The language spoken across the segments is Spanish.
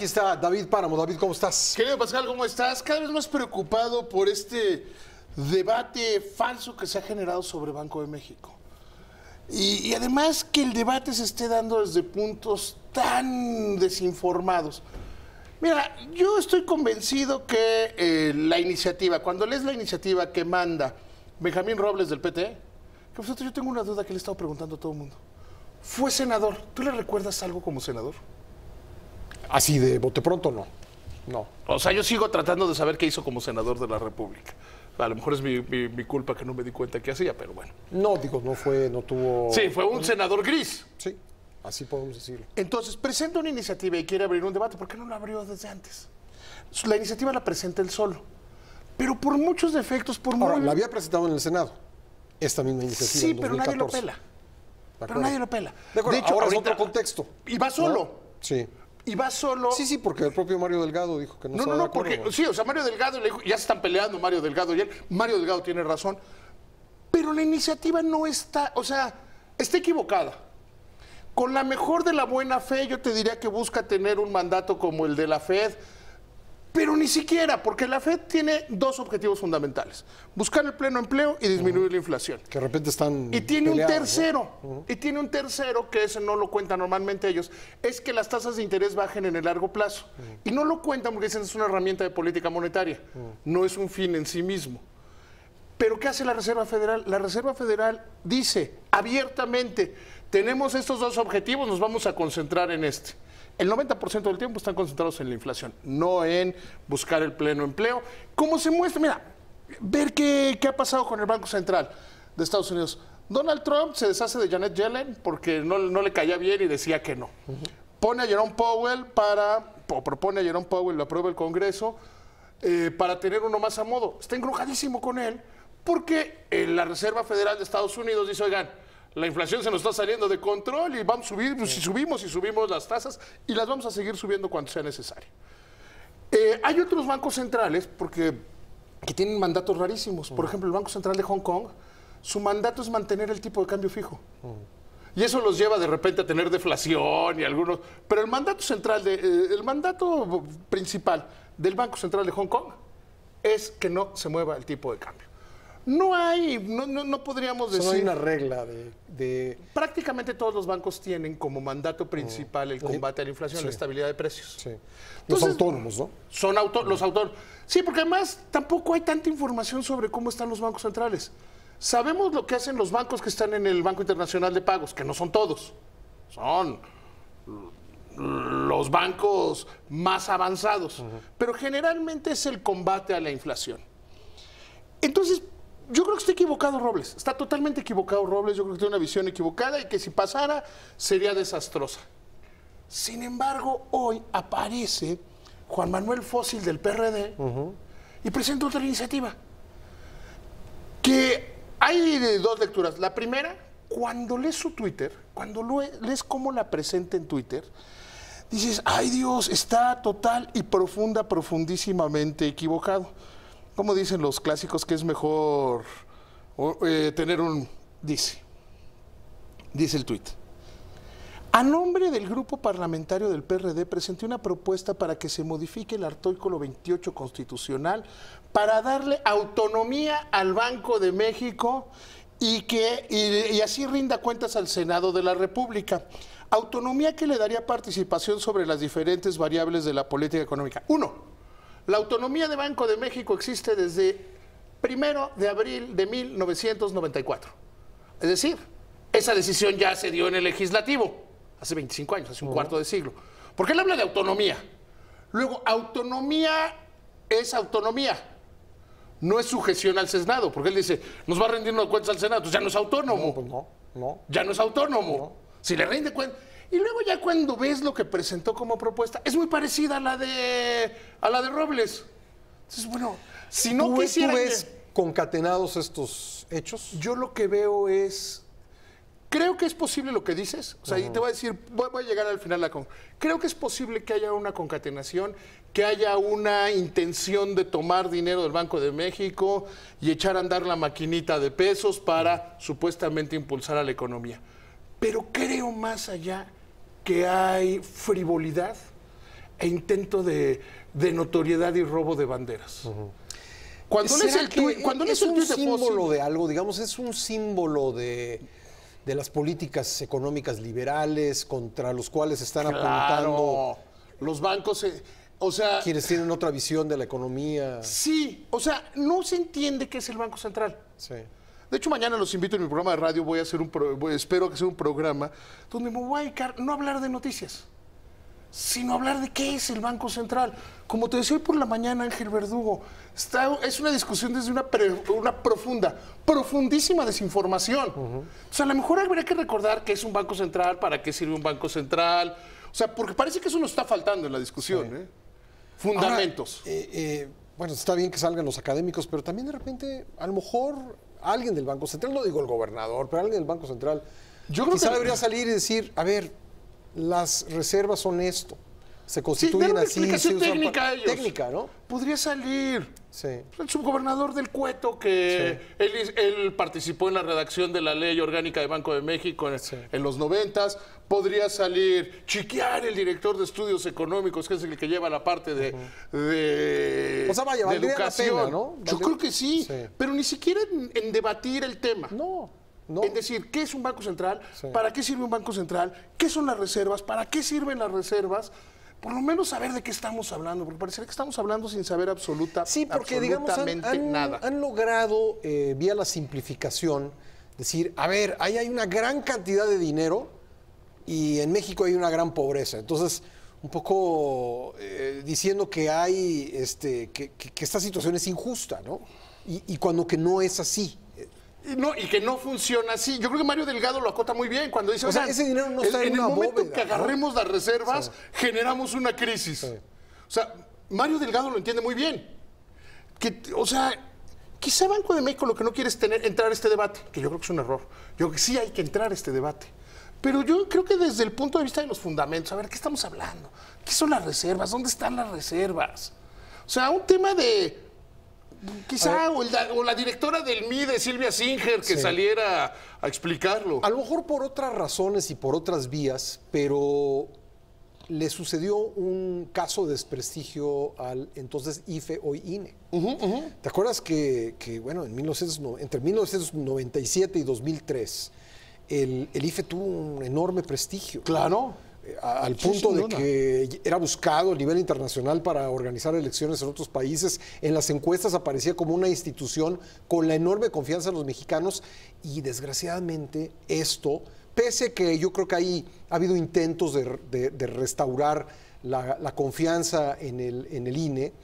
Aquí está David Páramo. David, ¿cómo estás? Querido Pascal, ¿cómo estás? Cada vez más preocupado por este debate falso que se ha generado sobre Banco de México. Y además que el debate se esté dando desde puntos tan desinformados. Mira, yo estoy convencido que la iniciativa, cuando lees la iniciativa que manda Benjamín Robles del PT, que por cierto yo tengo una duda que le he estado preguntando a todo el mundo. Fue senador. ¿Tú le recuerdas algo como senador? Así de bote pronto, no. No. O sea, yo sigo tratando de saber qué hizo como senador de la República. A lo mejor es mi culpa que no me di cuenta qué hacía, pero bueno. No, digo, no tuvo... Sí, fue un senador gris. Sí, así podemos decirlo. Entonces, presenta una iniciativa y quiere abrir un debate. ¿Por qué no la abrió desde antes? La iniciativa la presenta él solo. Pero por muchos defectos, por Ahora, muy... la había presentado en el Senado, esta misma iniciativa. Sí, en pero nadie lo 2014. pela. De Pero acuerdo. nadie lo pela. De acuerdo, ahora es ahorita- otro contexto. Y va solo. ¿No? Sí. Y va solo. Sí, porque el propio Mario Delgado dijo que no No, estaba no, de acuerdo. porque sí, o sea, Mario Delgado le dijo, ya se están peleando Mario Delgado y él. Mario Delgado tiene razón, pero la iniciativa no está, o sea, está equivocada. Con la mejor de la buena fe, yo te diría que busca tener un mandato como el de la Fed, pero ni siquiera, porque la Fed tiene dos objetivos fundamentales: buscar el pleno empleo y disminuir la inflación. Que de repente están Y tiene peleados, un tercero, y tiene un tercero que ese no lo cuentan normalmente ellos, es que las tasas de interés bajen en el largo plazo. Y no lo cuentan porque dicen es una herramienta de política monetaria, no es un fin en sí mismo. Pero ¿qué hace la Reserva Federal? La Reserva Federal dice abiertamente, tenemos estos dos objetivos, nos vamos a concentrar en este. El 90% del tiempo están concentrados en la inflación, no en buscar el pleno empleo. ¿Cómo se muestra? Mira, ver qué ha pasado con el Banco Central de Estados Unidos. Donald Trump se deshace de Janet Yellen porque no le caía bien y decía que no. Pone a Jerome Powell propone a Jerome Powell, lo aprueba el Congreso, para tener uno más a modo. Está engrujadísimo con él porque la Reserva Federal de Estados Unidos dice, oigan, la inflación se nos está saliendo de control y vamos a subir, pues, y subimos las tasas y las vamos a seguir subiendo cuando sea necesario. Hay otros bancos centrales que tienen mandatos rarísimos. Por ejemplo, el Banco Central de Hong Kong, su mandato es mantener el tipo de cambio fijo. Y eso los lleva de repente a tener deflación y algunos... Pero el mandato central, el mandato principal del Banco Central de Hong Kong es que no se mueva el tipo de cambio. No podríamos decir... No hay una regla de... Prácticamente todos los bancos tienen como mandato principal el combate a la inflación, la estabilidad de precios. Sí. Los Entonces, autónomos, ¿no? Son los autónomos. Sí, porque además tampoco hay tanta información sobre cómo están los bancos centrales. Sabemos lo que hacen los bancos que están en el Banco Internacional de Pagos, que no son todos. Son los bancos más avanzados. Pero generalmente es el combate a la inflación. Entonces, yo creo que está equivocado Robles. Está totalmente equivocado Robles. Yo creo que tiene una visión equivocada y que si pasara sería desastrosa. Sin embargo, hoy aparece Juan Manuel Fósil del PRD y presenta otra iniciativa. Que hay dos lecturas. La primera, cuando lees su Twitter, cuando lees cómo la presenta en Twitter, dices, ay Dios, está total y profundísimamente equivocado. Como dicen los clásicos que es mejor tener un... Dice el tuit. A nombre del grupo parlamentario del PRD presenté una propuesta para que se modifique el artículo 28 constitucional para darle autonomía al Banco de México y así rinda cuentas al Senado de la República. Autonomía que le daría participación sobre las diferentes variables de la política económica. 1. La autonomía de Banco de México existe desde 1 de abril de 1994. Es decir, esa decisión ya se dio en el legislativo, hace 25 años, hace un cuarto de siglo. Porque él habla de autonomía. Luego, autonomía es autonomía. No es sujeción al Senado, porque él dice, nos va a rendir cuentas al Senado, entonces ya no es autónomo. No, pues no. Ya no es autónomo. No. Si le rinde cuentas... Y luego ya cuando ves lo que presentó como propuesta, es muy parecida a la de Robles. Entonces, bueno, si no quisiera... ¿Tú ves concatenados estos hechos? Yo lo que veo es... Creo que es posible lo que dices. O sea, y te voy a decir, voy a llegar al final. Creo que es posible que haya una concatenación, que haya una intención de tomar dinero del Banco de México y echar a andar la maquinita de pesos para supuestamente impulsar a la economía. Pero creo más allá que hay frivolidad, e intento de notoriedad y robo de banderas. Cuando lees ¿Será el que tuit, cuando lees es el un tuit de símbolo Fossil, de algo, digamos, es un símbolo de las políticas económicas liberales contra los cuales están apuntando claro, los bancos, o sea, quienes tienen otra visión de la economía? sí, o sea, no se entiende qué es el Banco Central. Sí. De hecho, mañana los invito en mi programa de radio, voy a hacer espero que sea un programa donde me voy a dedicar no a hablar de noticias, sino a hablar de qué es el Banco Central. Como te decía hoy por la mañana, Ángel Verdugo, es una discusión desde una profundísima desinformación. O sea, a lo mejor habría que recordar qué es un Banco Central, para qué sirve un Banco Central. O sea, porque parece que eso nos está faltando en la discusión, ¿eh? Fundamentos. Ahora, bueno, está bien que salgan los académicos, pero también de repente, a lo mejor alguien del Banco Central, no digo el gobernador, pero alguien del Banco Central, Yo creo quizá que debería salir y decir, a ver, las reservas son esto, se sí, dar constituyen una así, explicación se usan técnica a ellos. técnica, ¿no? Podría salir. Sí. El subgobernador del Cueto, que él participó en la redacción de la ley orgánica de Banco de México en los 90s. Podría salir Chiquiar, el director de estudios económicos, que es el que lleva la parte de O sea, vaya, de valdría la educación. pena, ¿no? Yo creo que sí, Sí. pero ni siquiera en debatir el tema. No. En decir, ¿qué es un banco central? Sí. ¿Para qué sirve un banco central? ¿Qué son las reservas? ¿Para qué sirven las reservas? Por lo menos saber de qué estamos hablando, porque parece que estamos hablando sin saber Sí, porque digamos, nada. han logrado, vía la simplificación, decir, a ver, ahí hay una gran cantidad de dinero y en México hay una gran pobreza. Entonces, un poco diciendo que hay, que esta situación es injusta, ¿no? Y cuando que no es así. Y que no funciona así. Yo creo que Mario Delgado lo acota muy bien cuando dice, O sea, oigan, ese dinero no está en el una momento bóveda, que ¿no? agarremos las reservas, generamos una crisis. Sí. O sea, Mario Delgado lo entiende muy bien. O sea, quizá Banco de México lo que no quiere es entrar a este debate, que yo creo que es un error. Yo creo que sí hay que entrar a este debate. Pero yo creo que desde el punto de vista de los fundamentos, a ver, ¿qué estamos hablando? ¿Qué son las reservas? ¿Dónde están las reservas? O sea, un tema de... Quizá, o la directora del MIDE, Silvia Singer, que saliera a explicarlo. A lo mejor por otras razones y por otras vías, pero le sucedió un caso de desprestigio al entonces IFE, hoy INE. ¿Te acuerdas que bueno, entre 1997 y 2003, el IFE tuvo un enorme prestigio? Claro. Al punto de que era buscado a nivel internacional para organizar elecciones en otros países. En las encuestas aparecía como una institución con la enorme confianza de los mexicanos y desgraciadamente esto, pese a que yo creo que ahí ha habido intentos de restaurar la confianza en el INE,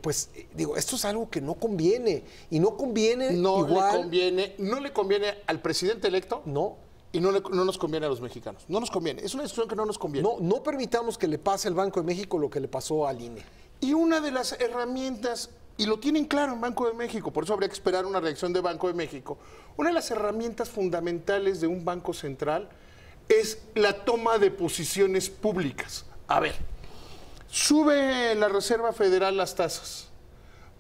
pues digo, esto es algo que no conviene y no conviene No igual. le conviene al presidente electo. No. Y no nos conviene a los mexicanos. No nos conviene. Es una decisión que no nos conviene. No permitamos que le pase al Banco de México lo que le pasó al INE. Y una de las herramientas, y lo tienen claro en Banco de México, por eso habría que esperar una reacción de Banco de México, una de las herramientas fundamentales de un banco central es la toma de posiciones públicas. A ver, sube la Reserva Federal las tasas.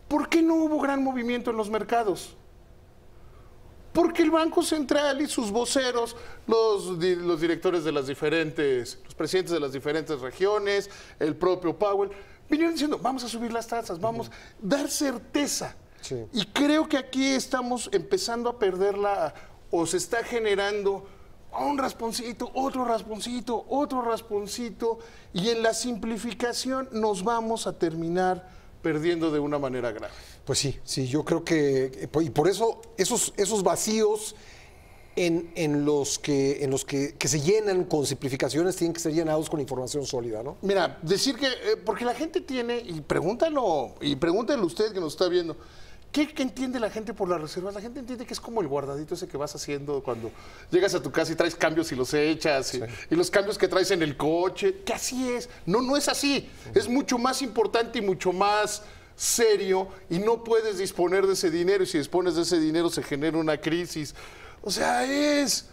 ¿Por qué no hubo gran movimiento en los mercados? Porque el Banco Central y sus voceros, los directores de los presidentes de las diferentes regiones, el propio Powell, vinieron diciendo, vamos a subir las tasas, vamos a dar certeza. Sí. Y creo que aquí estamos empezando a perderla, o se está generando un rasponcito, otro rasponcito, otro rasponcito, y en la simplificación nos vamos a terminar perdiendo de una manera grave. Pues sí, yo creo que, y por eso esos vacíos en los que se llenan con simplificaciones tienen que ser llenados con información sólida, ¿no? Mira, decir que, porque la gente tiene, y pregúntelo usted que nos está viendo, ¿qué entiende la gente por las reservas? La gente entiende que es como el guardadito ese que vas haciendo cuando llegas a tu casa y traes cambios y los echas, y los cambios que traes en el coche, que así es. No es así. Es mucho más importante y mucho más serio, y no puedes disponer de ese dinero, y si dispones de ese dinero se genera una crisis. O sea, es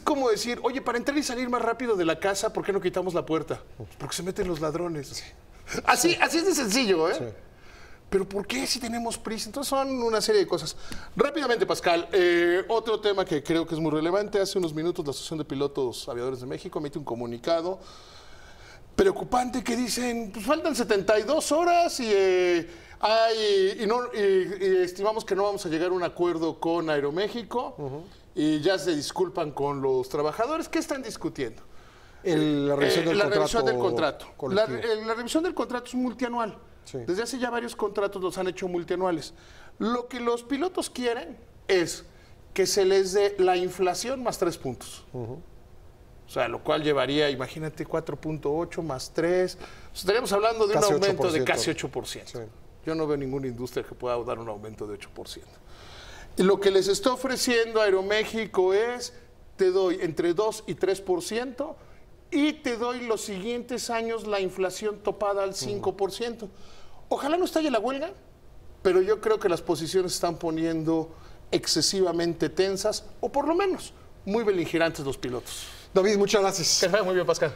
como decir, oye, para entrar y salir más rápido de la casa, ¿por qué no quitamos la puerta? Porque se meten los ladrones. Así es de sencillo, ¿eh? Sí. Pero ¿por qué si tenemos prisa? Entonces son una serie de cosas. Rápidamente, Pascal, otro tema que creo que es muy relevante. Hace unos minutos la Asociación de Pilotos Aviadores de México emite un comunicado preocupante que dicen, pues faltan 72 horas y estimamos que no vamos a llegar a un acuerdo con Aeroméxico y ya se disculpan con los trabajadores. ¿Qué están discutiendo? La revisión del contrato. La revisión del contrato es multianual. Sí. Desde hace ya varios contratos los han hecho multianuales. Lo que los pilotos quieren es que se les dé la inflación más 3 puntos. O sea, lo cual llevaría, imagínate, 4.8 más 3. Estaríamos hablando de casi un aumento 8%. de casi 8%. Sí. Yo no veo ninguna industria que pueda dar un aumento de 8%. Y lo que les está ofreciendo Aeroméxico es, te doy entre 2 y 3% y te doy los siguientes años la inflación topada al 5%. Ojalá no estalle la huelga, pero yo creo que las posiciones se están poniendo excesivamente tensas, o por lo menos muy beligerantes los pilotos. David, muchas gracias. Que vaya muy bien, Pascal.